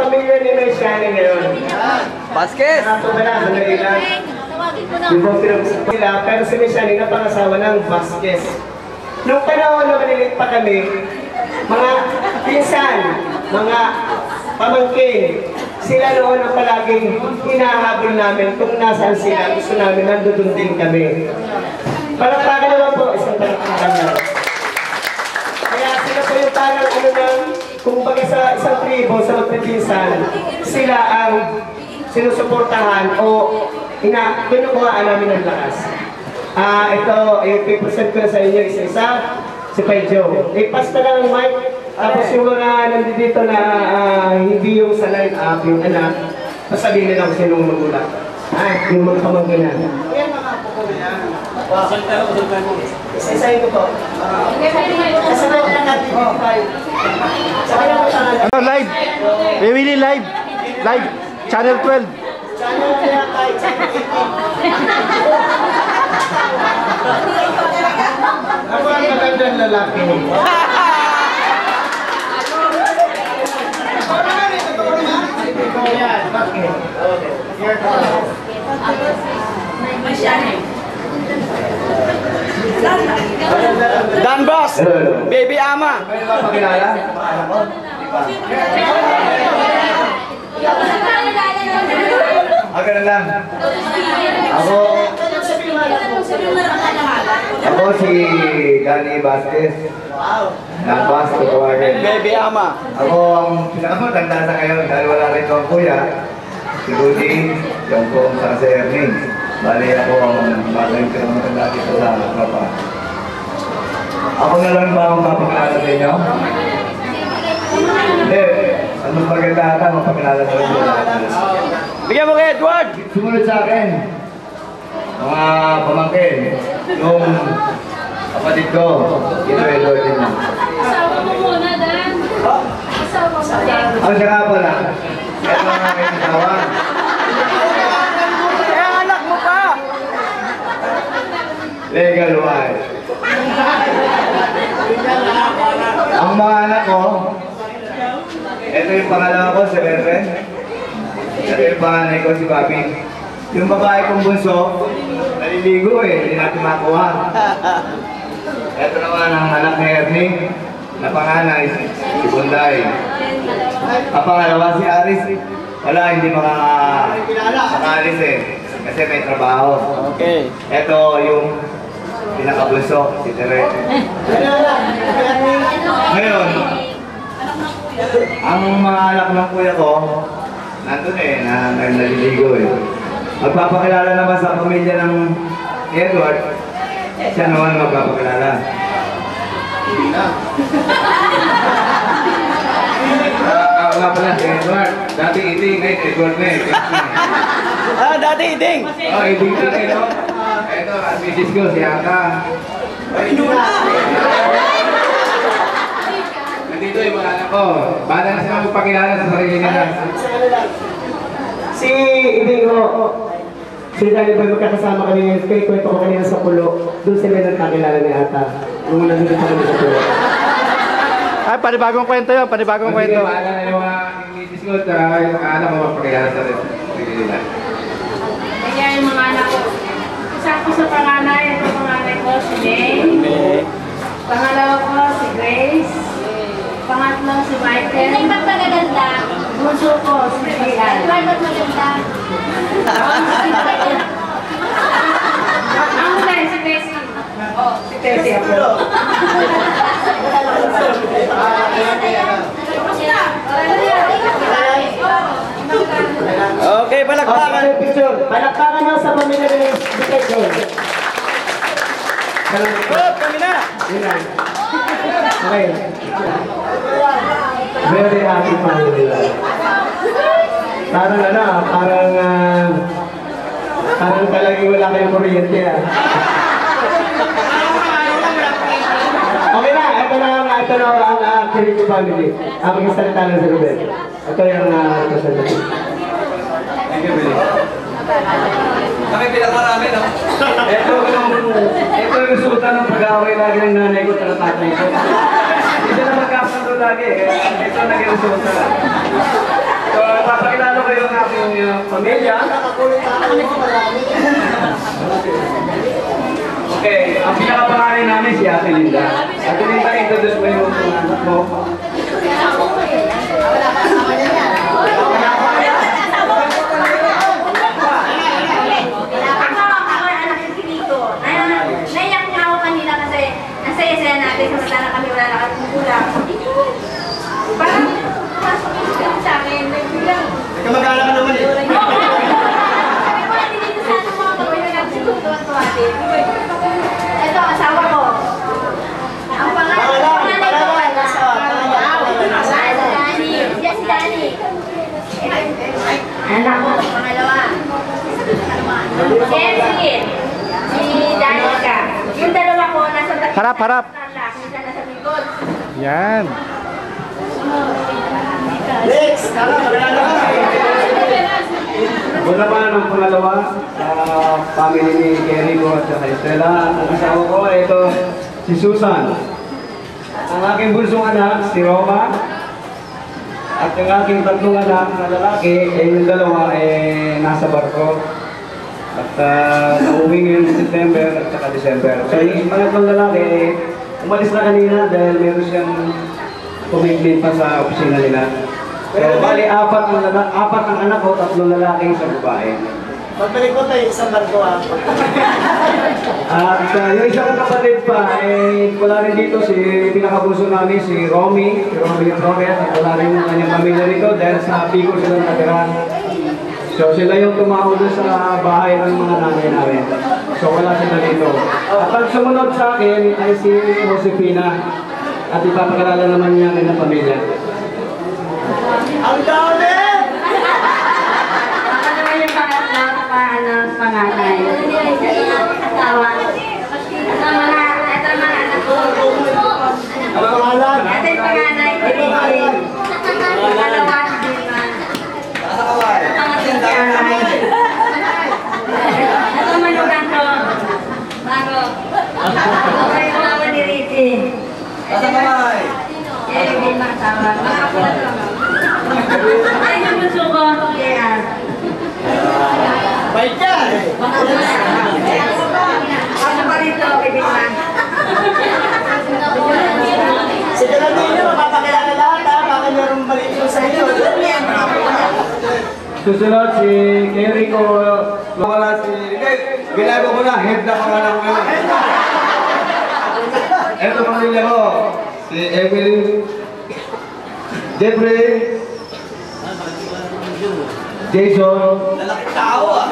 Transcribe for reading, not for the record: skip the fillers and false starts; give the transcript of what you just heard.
pamilya ni Mesiani ngayon? Vasquez! Ito ba na? Sandali lang. Yung bang pinag-usap nila, pero si Mesiani na pangasawa ng Vasquez. Nung panahon na malilit pa kami, mga pinsan, mga pamangkin, sila noon ang palaging hinahabol namin kung nasaan sila. Gusto namin, nandun din kami. Palakpakan naman po, isang palakpakan na. Kaya sila po yung parang ano nang, kung baga sa isang tribo, sa magpipinsan, sila ang sinusuportahan o kinukuhaan namin ng lakas. Ito, i-present ko na sa inyo isa-isa, si Pedro. I-pass na lang ang mic, tapos yung mga nandito na hindi yung sa line-up, yung anak, pasabihin nila kung sinong magulang. Yung mga pamangkinan. Ayan mga po ko na. Isa-isahin ko po. Kasabay na natin yung tayo. Live! We will live! Live! Channel 12! Channel kaya tayo. Ako ang magandang lalaki. Bakit? Dan Boss! Baby Ama! May napapakilala? Ganun lang. Ako si Danny Vasquez. Nabas ko tawagan. Baby Ama! Ako ang pinakamatanda sa ngayon dahil wala rito ang kuya. Si Rudy, yung po sa Ernie. Bali ako ang bagay ko ng matanda dito sa Kapa. Ako na lang ba ang mapakilala sa inyo? Hindi. Anong maganda ata, mapakilala sa inyo lahat. Bigyan mo kay Edward! Sumunod sa akin, mga pamangkin, yung kapatid ko, ito Edward din. Asawa mo muna, Dan. Asawa mo din. Ang siya nga pala, ito ang aking asawa. Eh, anak mo pa! Legal wife. Ang mga anak ko, ito yung pangalawa ko, si Berben. Ito yung panganay ko, si Bobby. Yung babae kong bunso, naliligo hindi natin makuha. Ito naman ang anak ni Ernie, na panganay, si Bunday. Ang pangalawa si Aris, wala, hindi makaalis kasi may trabaho. Okay. Ito yung pinakabunso, si Tere. Ngayon, ang mga anak ng kuya ko, nandun na naliligo Magpapakilala naman sa pamilya ng Edward, siya naman magpapakilala. Ako nga pala si Edward. Dati Iding, Edward na Dati Iding! Iding na no? Ito, ang misis ko, si Aka. Nandito yung mga anak ko. Bala na sila magpakilala sa sarili nila. Si Iding ko, si Dali Boy magkakasama kami ngayon. Kaya kwento ko kanina sa pulo. Doon sila nagkakilala ni Ata. Nung nandito sa kami sa pulo. Ay, panibagong kwento yun, panibagong kwento. Bala na yung mga misis ko at yung anak ko magpakilala sa sarili nila. Kaya yung mga anak ko. Isa ko sa panganay. Ito panganay ko, si May. Pangalawa ko, si Grace. Pangatlo, si Michael. Hindi ba't magaganda? Bunso ko, si Rian. Edward, ba't maganda? Ang mulay, si Tessie. Si Tessie ako. Okay, palakpakan! Palakpakan nyo sa pamilya ni Pedro. Oh, kami na! Okay. Very happy family. Parang parang talagang wala kayong kuryente Okay na, ito na ang Kiriko family. Ang magsalita lang sa Ruben. Ito yung representative. Thank you, Billy. Kami pinakarami, no? Ito yung resulta ng pag-away lagi ng nanay ko at tatay ko. Hindi na magkakasando lagi. Ito naging resulta. So, Melia? Okay, ang pinakapangalan namin si Ate Linda. Ate Linda, introduce mo yung anak mo. Naiyak nga ako kanina kasi ang saya-saya natin samantala kami wala na kami kulang. Parang pumasok yung sa akin, nagbilang. Kamag-anak ka naman eh. Sabi ko, hindi dito sa ating mga pagkakas natin siguro tuwan-tuwa din. Ito, asawa ko. Ang pangalan ko, Danny. Yes, si Danny. Anak ko, pangalawa. Jessie. Si Danica. Yung dalawa ko, nasa Harap, harap. Minsan nasa likod. Yan. Next! Kamag-anak ka. Wala naman ang pangalawa sa family ni Jericho at saka Estela. Ang asawa ko, ito si Susan. Ang aking bunsong anak, si Roma. At ang aking tatlong anak na lalaki, yung dalawa nasa barko. At nauwi ngayon sa September at saka December. So yung pangatlong lalaki, umalis na kanina dahil meron siyang commitment pa sa opisina nila. Pero bali, apat ang anak ko, tatlong lalaki, isang babae. Pagbalik ko tayo, isang barko ah. At yung isang kapatid pa, wala rin dito si pinakabunso namin, si Romy Torres, at wala rin yung kanyang pamilya rito dahil sa Bicol sila natira. So sila yung tumawag doon sa bahay ng mga nanay namin. So wala sila dito. At ang sumunod sa akin ay si Josefina. At ipapakilala naman niya ng pamilya. Ang dami! Ako naman yung panganay. Asawa. Ito mga anak ko. Ang pangalan? Ito yung panganay. Pangalawa, si Dilma. Nasa kaway. Pangatlo, si Aray. Ito manugang ko. Bago. Ito yung asawa ni Ricky. Nasa kaway. Eric din masawa. Makapulat lang ako. Ay, yung bunso ko. Yan. Bait yan! Ako pa rito, Bibigma. Sige lang ninyo, mapapakilala lahat ha. Baka meron balik yung sa inyo. Susunod si Jericho. Wala si... Binago ko na, head na pangalan ko ngayon. Ito pamilya ko. Si Evelyn, Jeffrey, Jason, Lalaki tao ah.